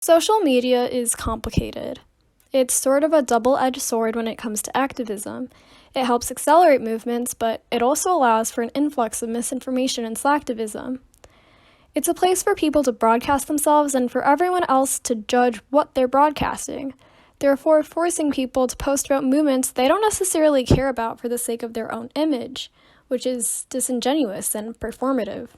Social media is complicated. It's sort of a double-edged sword when it comes to activism. It helps accelerate movements, but it also allows for an influx of misinformation and slacktivism. It's a place for people to broadcast themselves and for everyone else to judge what they're broadcasting, therefore forcing people to post about movements they don't necessarily care about for the sake of their own image, which is disingenuous and performative.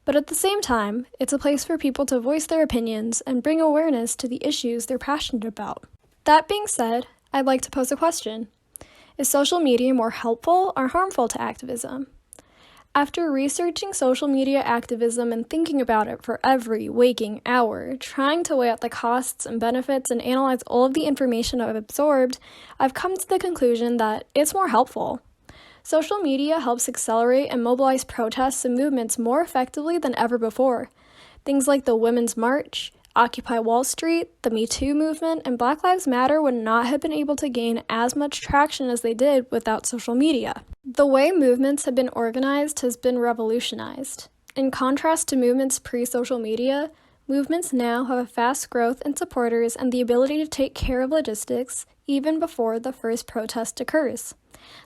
But at the same time, it's a place for people to voice their opinions and bring awareness to the issues they're passionate about. That being said, I'd like to pose a question. Is social media more helpful or harmful to activism? After researching social media activism and thinking about it for every waking hour, trying to weigh out the costs and benefits and analyze all of the information I've absorbed, I've come to the conclusion that it's more helpful. Social media helps accelerate and mobilize protests and movements more effectively than ever before. Things like the Women's March, Occupy Wall Street, the Me Too movement, and Black Lives Matter would not have been able to gain as much traction as they did without social media. The way movements have been organized has been revolutionized. In contrast to movements pre-social media, movements now have a fast growth in supporters and the ability to take care of logistics even before the first protest occurs.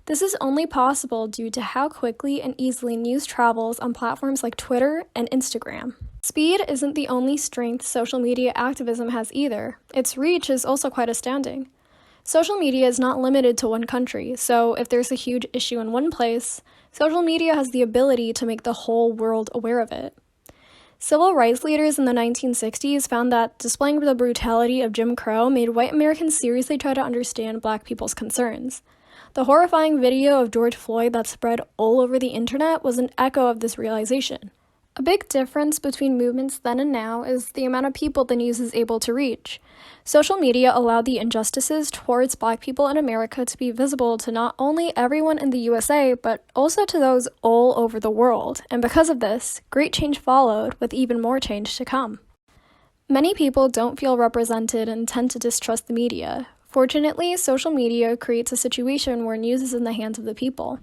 This is only possible due to how quickly and easily news travels on platforms like Twitter and Instagram. Speed isn't the only strength social media activism has either. Its reach is also quite astounding. Social media is not limited to one country, so if there's a huge issue in one place, social media has the ability to make the whole world aware of it. Civil rights leaders in the 1960s found that displaying the brutality of Jim Crow made white Americans seriously try to understand Black people's concerns. The horrifying video of George Floyd that spread all over the internet was an echo of this realization. A big difference between movements then and now is the amount of people the news is able to reach. Social media allowed the injustices towards Black people in America to be visible to not only everyone in the USA, but also to those all over the world, and because of this, great change followed, with even more change to come. Many people don't feel represented and tend to distrust the media. Fortunately, social media creates a situation where news is in the hands of the people.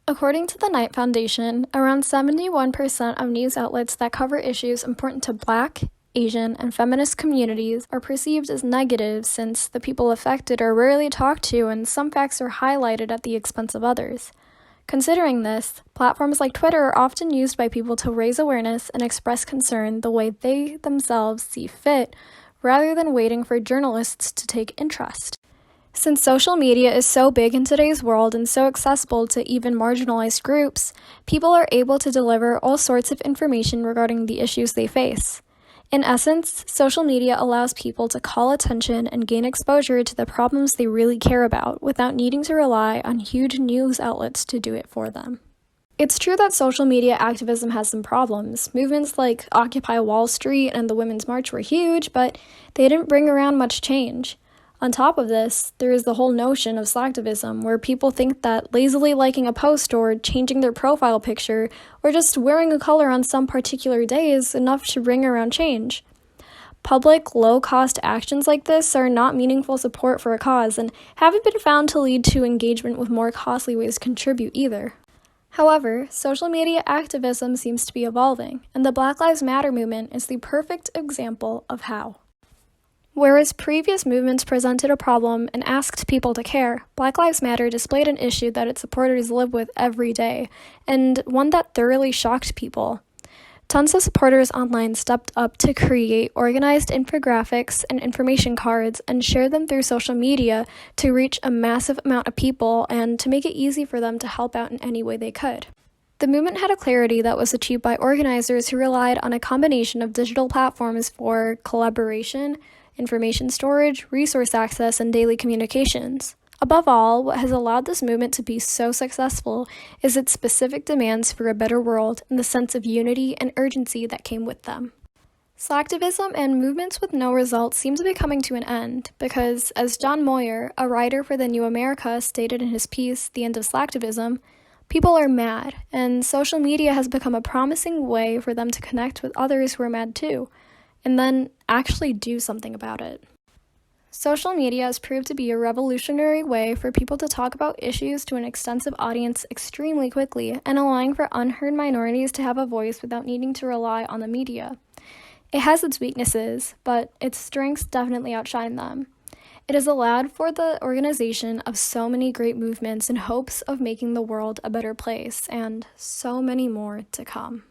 According to the Knight Foundation, around 71% of news outlets that cover issues important to Black, Asian, and feminist communities are perceived as negative since the people affected are rarely talked to and some facts are highlighted at the expense of others. Considering this, platforms like Twitter are often used by people to raise awareness and express concern the way they themselves see fit, rather than waiting for journalists to take interest. Since social media is so big in today's world and so accessible to even marginalized groups, people are able to deliver all sorts of information regarding the issues they face. In essence, social media allows people to call attention and gain exposure to the problems they really care about without needing to rely on huge news outlets to do it for them. It's true that social media activism has some problems. Movements like Occupy Wall Street and the Women's March were huge, but they didn't bring around much change. On top of this, there is the whole notion of slacktivism, where people think that lazily liking a post or changing their profile picture or just wearing a color on some particular day is enough to bring around change. Public, low-cost actions like this are not meaningful support for a cause and haven't been found to lead to engagement with more costly ways to contribute either. However, social media activism seems to be evolving, and the Black Lives Matter movement is the perfect example of how. Whereas previous movements presented a problem and asked people to care, Black Lives Matter displayed an issue that its supporters live with every day, and one that thoroughly shocked people. Tons of supporters online stepped up to create organized infographics and information cards and share them through social media to reach a massive amount of people and to make it easy for them to help out in any way they could. The movement had a clarity that was achieved by organizers who relied on a combination of digital platforms for collaboration, information storage, resource access, and daily communications. Above all, what has allowed this movement to be so successful is its specific demands for a better world and the sense of unity and urgency that came with them. Slacktivism and movements with no results seem to be coming to an end because, as John Moyer, a writer for The New America, stated in his piece, The End of Slacktivism, people are mad, and social media has become a promising way for them to connect with others who are mad too, and then actually do something about it. Social media has proved to be a revolutionary way for people to talk about issues to an extensive audience extremely quickly and allowing for unheard minorities to have a voice without needing to rely on the media. It has its weaknesses, but its strengths definitely outshine them. It has allowed for the organization of so many great movements in hopes of making the world a better place, and so many more to come.